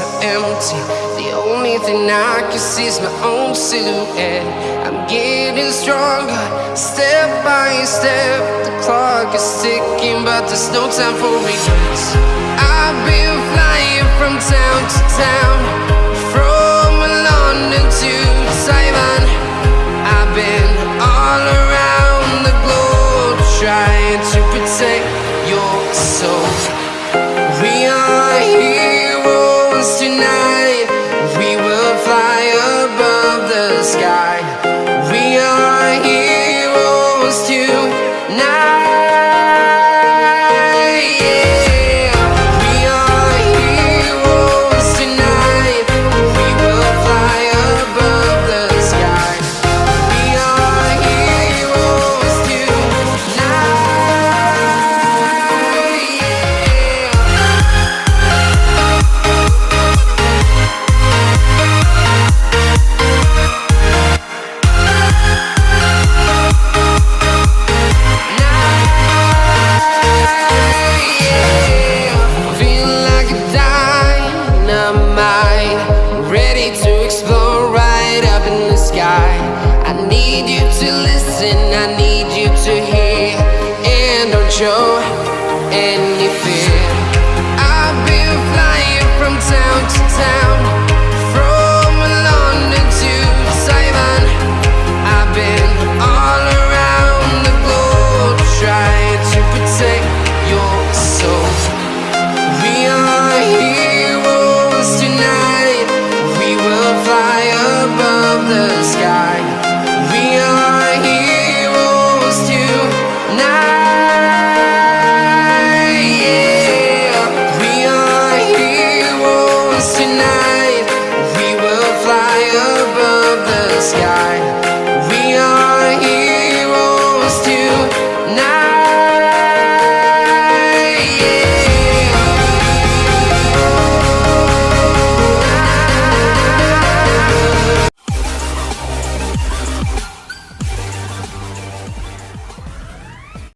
so empty. The only thing I can see is my own silhouette. I'm getting stronger, step by step. The clock is ticking, but there's no time for regrets. I've been flying from town to town, from London to Taiwan. I've been all around the globe, trying to protect your soul. We are heroes tonight. We will fly above the sky. We are heroes tonight. Yeah. We are heroes tonight. We will fly above the sky. We are heroes tonight. Ready to explore right up in the sky. I need you to listen, I need you to hear, and don't show any fear. I've been flying from town to town,